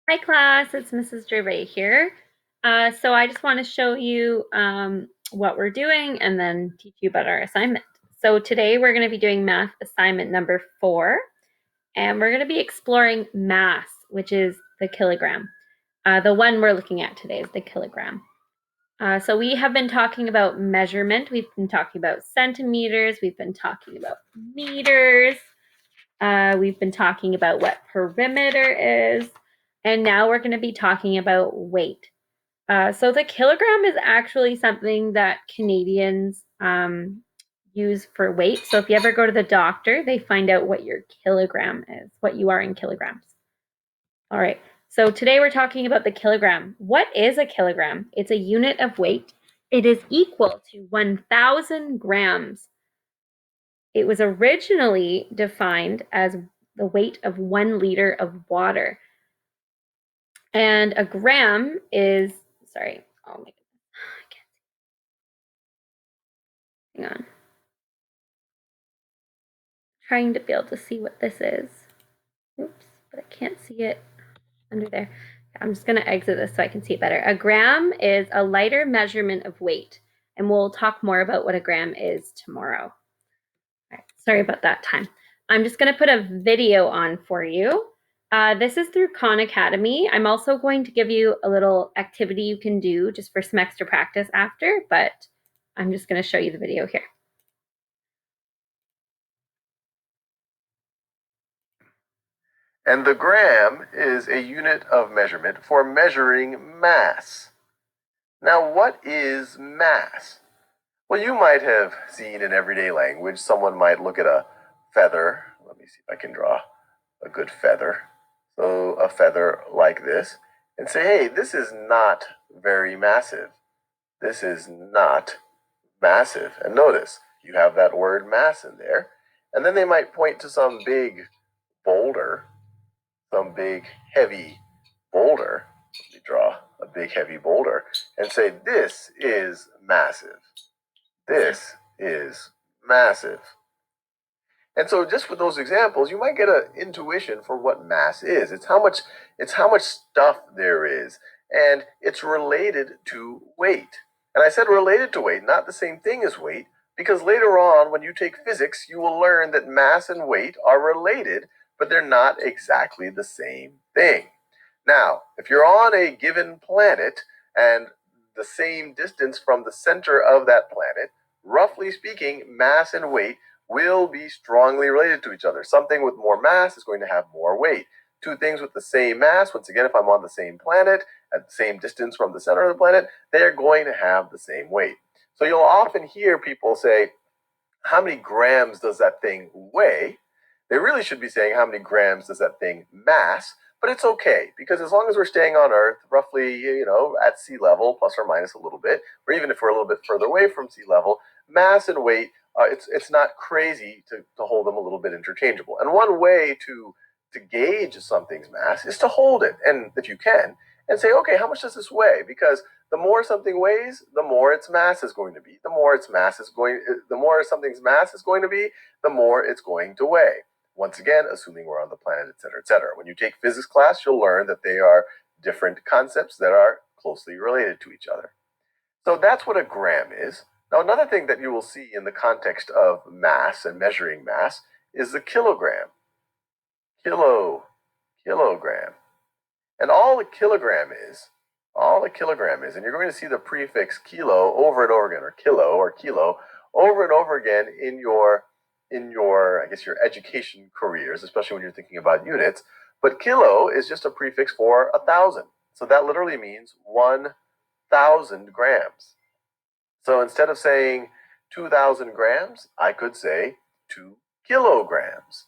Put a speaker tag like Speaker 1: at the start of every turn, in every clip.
Speaker 1: Hi class, it's Mrs. Gervais here. So I just want to show you what we're doing and then teach you about our assignment. So today we're going to be doing math assignment number 4, and we're going to be exploring mass, which is the kilogram. The one we're looking at today is the kilogram. So we have been talking about measurement. We've been talking about centimeters. We've been talking about meters. We've been talking about what perimeter is, and now we're going to be talking about weight. So the kilogram is actually something that Canadians use for weight. So if you ever go to the doctor, they find out what your kilogram is, what you are in kilograms. All right. So today we're talking about the kilogram. What is a kilogram? It's a unit of weight. It is equal to 1,000 grams. It was originally defined as the weight of 1 liter of water. And a gram is, sorry, oh my goodness, hang on. Trying to be able to see what this is. Oops, but I can't see it under there. I'm just going to exit this so I can see it better. A gram is a lighter measurement of weight, and we'll talk more about what a gram is tomorrow. All right, sorry about that time. I'm just going to put a video on for you. This is through Khan Academy. I'm also going to give you a little activity you can do just for some extra practice after, but I'm just going to show you the video here.
Speaker 2: And the gram is a unit of measurement for measuring mass. Now, what is mass? Well, you might have seen in everyday language, someone might look at a feather. Let me see if I can draw a good feather. So, a feather like this, and say, hey, this is not very massive. This is not massive. And notice, you have that word mass in there. And then they might point to some big boulder, some big heavy boulder. Let me draw a big heavy boulder and say, this is massive. This is massive. And so just with those examples, you might get an intuition for what mass is. It's how much stuff there is. And it's related to weight. And I said related to weight, not the same thing as weight, because later on when you take physics, you will learn that mass and weight are related, but they're not exactly the same thing. Now, if you're on a given planet and the same distance from the center of that planet, roughly speaking, mass and weight will be strongly related to each other. Something with more mass is going to have more weight. Two things with the same mass, once again, if I'm on the same planet, at the same distance from the center of the planet, they're going to have the same weight. So you'll often hear people say, how many grams does that thing weigh? They really should be saying, how many grams does that thing mass? But it's okay, because as long as we're staying on Earth, roughly, at sea level, plus or minus a little bit, or even if we're a little bit further away from sea level, mass and weight, it's not crazy to hold them a little bit interchangeable. And one way to gauge something's mass is to hold it, and if you can, and say, okay, how much does this weigh? Because the more something weighs, the more its mass is going to be. The more something's mass is going to be, the more it's going to weigh. Once again, assuming we're on the planet, et cetera, et cetera. When you take physics class, you'll learn that they are different concepts that are closely related to each other. So that's what a gram is. Now, another thing that you will see in the context of mass and measuring mass is the kilogram. Kilogram. And all a kilogram is, and you're going to see the prefix kilo over and over again, or kilo, over and over again in your, I guess, your education careers, especially when you're thinking about units. But kilo is just a prefix for 1,000. So that literally means 1,000 grams. So instead of saying 2,000 grams, I could say 2 kilograms.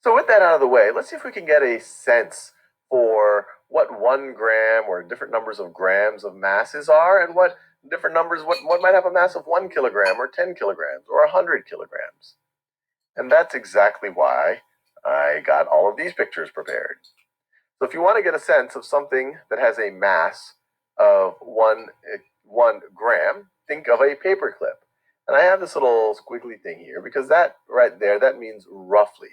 Speaker 2: So with that out of the way, let's see if we can get a sense for what 1 gram or different numbers of grams of masses are, and what different numbers, what might have a mass of 1 kilogram or 10 kilograms or 100 kilograms. And that's exactly why I got all of these pictures prepared. So if you want to get a sense of something that has a mass of one gram, think of a paperclip. And I have this little squiggly thing here because that right there, that means roughly.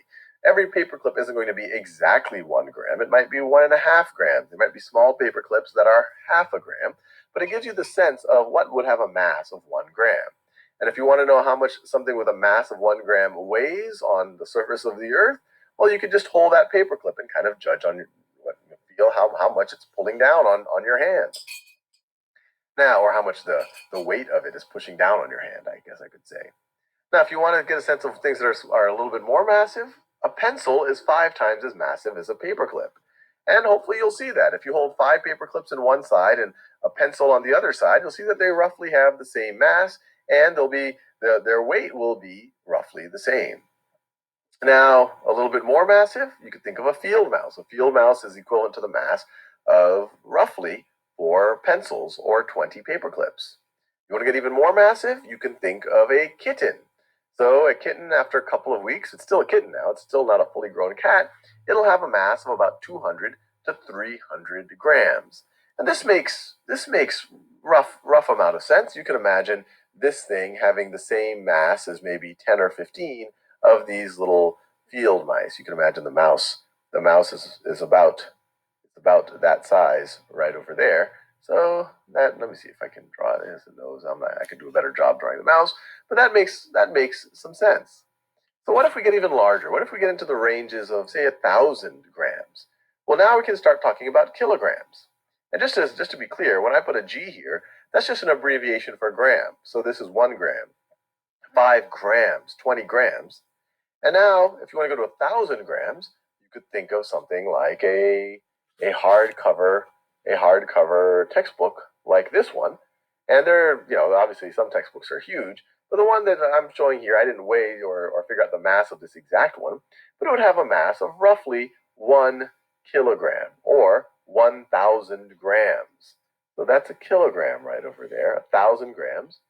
Speaker 2: every paperclip isn't going to be exactly 1 gram. It might be 1.5 grams. There might be small paper clips that are half a gram, but it gives you the sense of what would have a mass of 1 gram. And if you want to know how much something with a mass of 1 gram weighs on the surface of the Earth, well, you could just hold that paperclip and kind of judge on feel how much it's pulling down on your hand. Now, or how much the weight of it is pushing down on your hand, I guess I could say. Now, if you want to get a sense of things that are a little bit more massive, a pencil is 5 times as massive as a paperclip. And hopefully you'll see that. If you hold 5 paperclips on one side and a pencil on the other side, you'll see that they roughly have the same mass, and their weight will be roughly the same. Now, a little bit more massive, you could think of a field mouse. A field mouse is equivalent to the mass of roughly 4 pencils or 20 paper clips. You want to get even more massive, you can think of a kitten. So a kitten, after a couple of weeks, it's still a kitten now, it's still not a fully grown cat, it'll have a mass of about 200 to 300 grams. And this makes rough amount of sense. You can imagine this thing having the same mass as maybe 10 or 15 of these little field mice. You can imagine the mouse. The mouse is about that size right over there. So let me see if I can draw this and those. I could do a better job drawing the mouse, but that makes some sense. So what if we get even larger? What if we get into the ranges of, say, 1,000 grams? Well, now we can start talking about kilograms. And just to be clear, when I put a G here, that's just an abbreviation for gram. So this is 1 gram, 5 grams, 20 grams. And now, if you want to go to 1,000 grams, you could think of something like a hardcover textbook like this one. And obviously some textbooks are huge, but the one that I'm showing here, I didn't weigh or figure out the mass of this exact one, but it would have a mass of roughly 1 kilogram or 1,000 grams. So that's a kilogram right over there, 1,000 grams.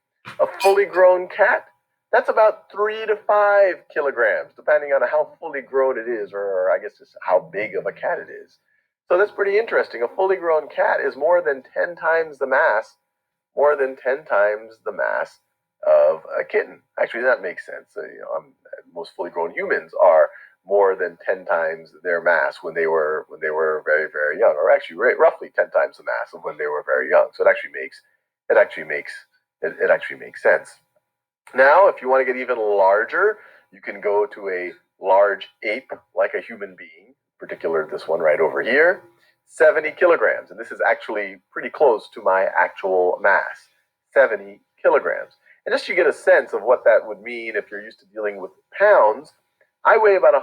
Speaker 2: A fully grown cat, that's about 3 to 5 kilograms, depending on how fully grown it is, or I guess just how big of a cat it is. So that's pretty interesting. A fully grown cat is more than 10 times the mass of a kitten. Actually, that makes sense. Most fully grown humans are more than 10 times their mass when they were very, very young, or actually roughly 10 times the mass of when they were very young. So it actually makes sense. Now, if you want to get even larger, you can go to a large ape like a human being, in particular this one right over here, 70 kilograms. And this is actually pretty close to my actual mass, 70 kilograms. And just to get a sense of what that would mean if you're used to dealing with pounds, I weigh about a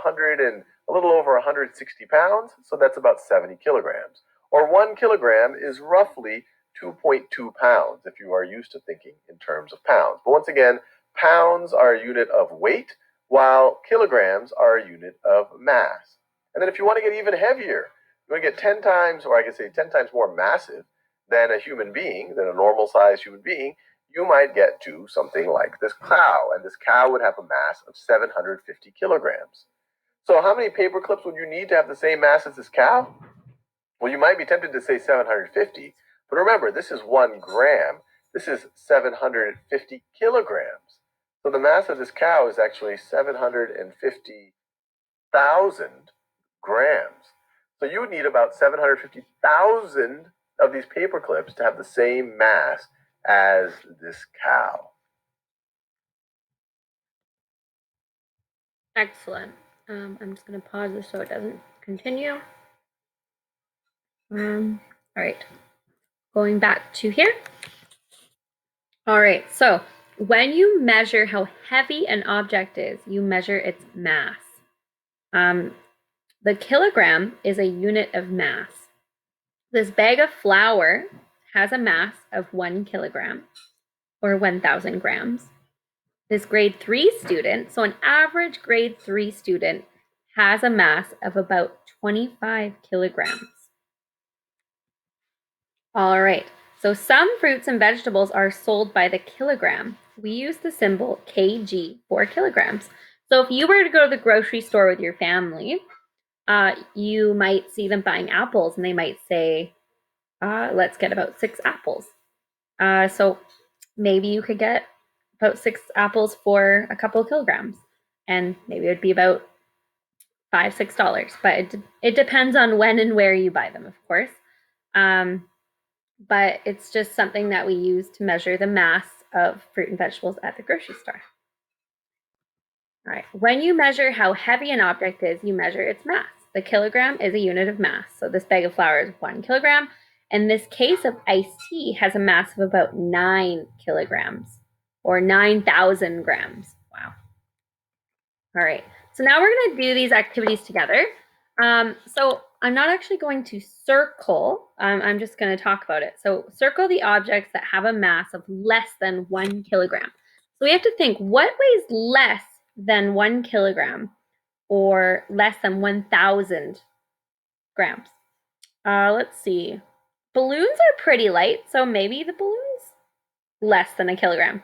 Speaker 2: little over 160 pounds, so that's about 70 kilograms. Or 1 kilogram is roughly 2.2 pounds if you are used to thinking in terms of pounds. But once again, pounds are a unit of weight, while kilograms are a unit of mass. And then if you want to get even heavier, you want to get 10 times, or I could say 10 times more massive than a human being, than a normal sized human being, you might get to something like this cow. And this cow would have a mass of 750 kilograms. So how many paper clips would you need to have the same mass as this cow? Well, you might be tempted to say 750, but remember, this is 1 gram. This is 750 kilograms. So the mass of this cow is actually 750,000 grams. So you would need about 750,000 of these paper clips to have the same mass as this cow.
Speaker 1: Excellent. I'm just going to pause this so it doesn't continue. All right. Going back to here. All right. So when you measure how heavy an object is, you measure its mass. The kilogram is a unit of mass. This bag of flour has a mass of 1 kilogram or 1,000 grams. This grade 3 student, so an average grade 3 student, has a mass of about 25 kilograms. All right, so some fruits and vegetables are sold by the kilogram. We use the symbol kg for kilograms. So if you were to go to the grocery store with your family, you might see them buying apples and they might say, let's get about 6 apples. So maybe you could get about 6 apples for a couple of kilograms, and maybe it would be about $5, $6, but it depends on when and where you buy them, of course. But it's just something that we use to measure the mass of fruit and vegetables at the grocery store. All right, when you measure how heavy an object is, you measure its mass. The kilogram is a unit of mass. So this bag of flour is 1 kilogram. And this case of iced tea has a mass of about 9 kilograms or 9,000 grams. Wow. All right, so now we're going to do these activities together. So I'm not actually going to circle, I'm just going to talk about it. So circle the objects that have a mass of less than 1 kilogram. So we have to think, what weighs less than 1 kilogram or less than 1,000 grams? Let's see. Balloons are pretty light, so maybe the balloons less than a kilogram.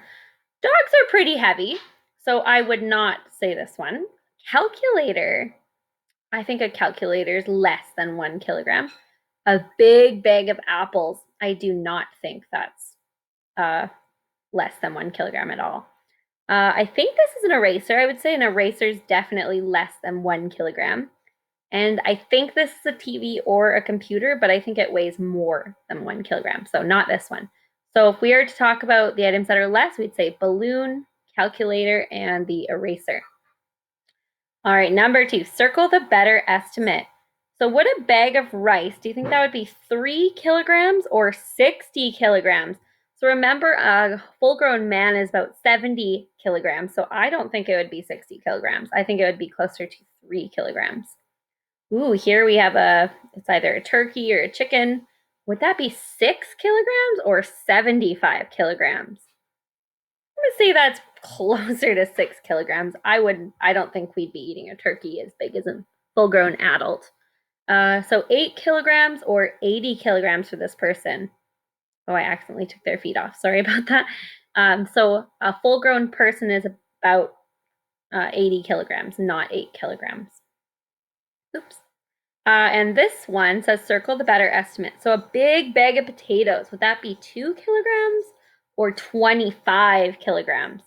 Speaker 1: Dogs are pretty heavy, so I would not say this one. Calculator. I think a calculator is less than 1 kilogram. A big bag of apples. I do not think that's less than 1 kilogram at all. I think this is an eraser. I would say an eraser is definitely less than 1 kilogram. And I think this is a TV or a computer, but I think it weighs more than 1 kilogram. So not this one. So if we are to talk about the items that are less, we'd say balloon, calculator, and the eraser. All right, number 2, circle the better estimate. So would a bag of rice, do you think that would be 3 kilograms or 60 kilograms? So remember, a full-grown man is about 70 kilograms. So I don't think it would be 60 kilograms. I think it would be closer to 3 kilograms. Ooh, here we have it's either a turkey or a chicken. Would that be 6 kilograms or 75 kilograms? I'm gonna say that's closer to 6 kilograms. I don't think we'd be eating a turkey as big as a full-grown adult. So 8 kilograms or 80 kilograms for this person. Oh, I accidentally took their feet off. Sorry about that. So a full-grown person is about 80 kilograms, not 8 kilograms. Oops. And this one says circle the better estimate. So a big bag of potatoes, would that be 2 kilograms or 25 kilograms?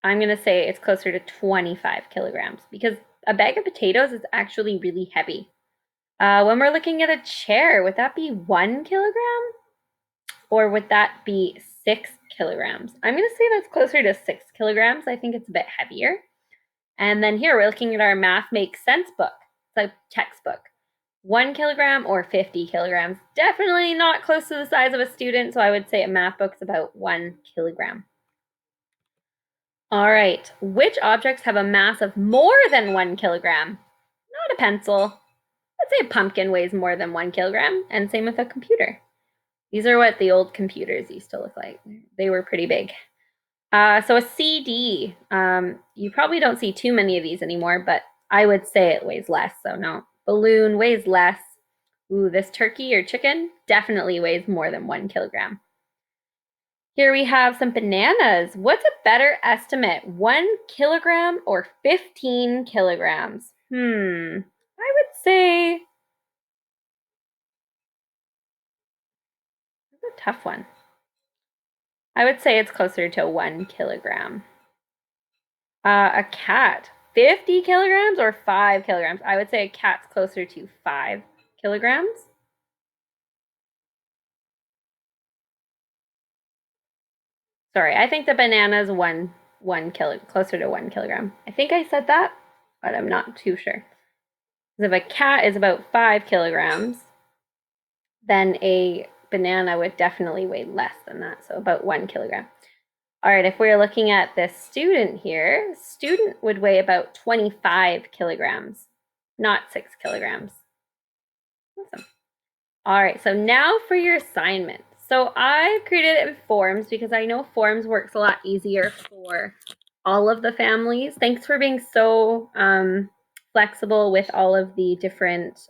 Speaker 1: I'm going to say it's closer to 25 kilograms because a bag of potatoes is actually really heavy. When we're looking at a chair, would that be 1 kilogram or would that be 6 kilograms? I'm going to say that's closer to 6 kilograms. I think it's a bit heavier. And then here we're looking at our Math Makes Sense book. It's a textbook. 1 kilogram or 50 kilograms. Definitely not close to the size of a student, so I would say a math book's about 1 kilogram. All right, which objects have a mass of more than 1 kilogram? Not a pencil. Let's say a pumpkin weighs more than 1 kilogram, and same with a computer. These are what the old computers used to look like. They were pretty big. So a CD, you probably don't see too many of these anymore, but I would say it weighs less, so no. Balloon weighs less. Ooh, this turkey or chicken definitely weighs more than 1 kilogram. Here we have some bananas. What's a better estimate, 1 kilogram or 15 kilograms? I would say, that's a tough one. I would say it's closer to 1 kilogram. A cat, 50 kilograms or 5 kilograms? I would say a cat's closer to 5 kilograms. Sorry, I think the banana is closer to 1 kilogram. I think I said that, but I'm not too sure. If a cat is about 5 kilograms, then a banana would definitely weigh less than that, so about 1 kilogram. All right, if we're looking at this student here, student would weigh about 25 kilograms, not 6 kilograms. Awesome. All right, so now for your assignment. So I've created it in Forms because I know Forms works a lot easier for all of the families. Thanks for being so flexible with all of the different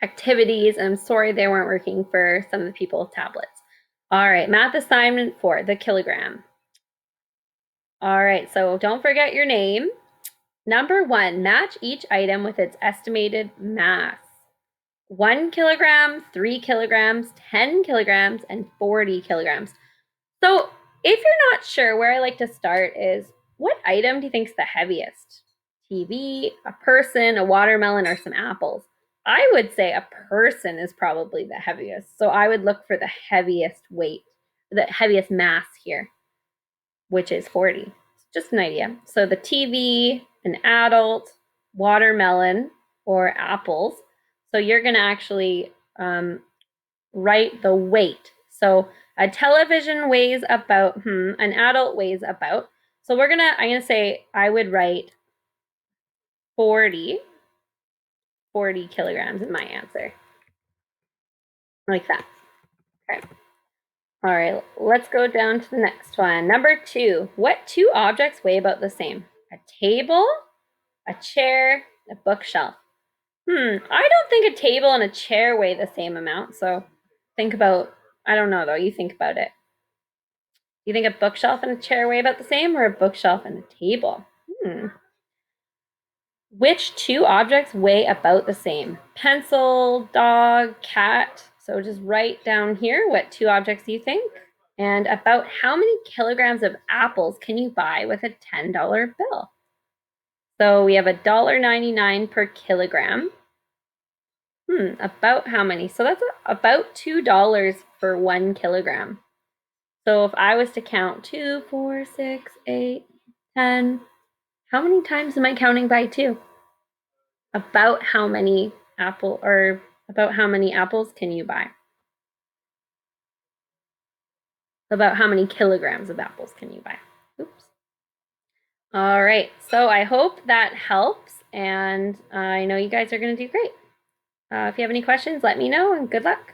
Speaker 1: activities. I'm sorry they weren't working for some of the people with tablets. All right, math assignment 4, the kilogram. All right, so don't forget your name. Number 1, match each item with its estimated mass. 1 kilogram, 3 kilograms, 10 kilograms, and 40 kilograms. So if you're not sure, where I like to start is, what item do you think is the heaviest? TV, a person, a watermelon, or some apples. I would say a person is probably the heaviest. So I would look for the heaviest weight, the heaviest mass here, which is 40. Just an idea. So the TV, an adult, watermelon, or apples. So you're going to actually write the weight. So a television weighs about, an adult weighs about. So I'm going to say I would write 40 kilograms in my answer. Like that. Okay. All right, let's go down to the next one. Number 2. What two objects weigh about the same? A table, a chair, a bookshelf. I don't think a table and a chair weigh the same amount. So think about, I don't know though, you think about it. You think a bookshelf and a chair weigh about the same, or a bookshelf and a table? Which two objects weigh about the same? Pencil, dog, cat. So just write down here what two objects you think. And about how many kilograms of apples can you buy with a $10 bill? So we have $1.99 per kilogram. About how many? So that's about $2 for 1 kilogram. So if I was to count 2, 4, 6, 8, 10, how many times am I counting by 2? About how many apples can you buy? About how many kilograms of apples can you buy? Oops. All right, so I hope that helps, and I know you guys are going to do great. If you have any questions, let me know, and good luck.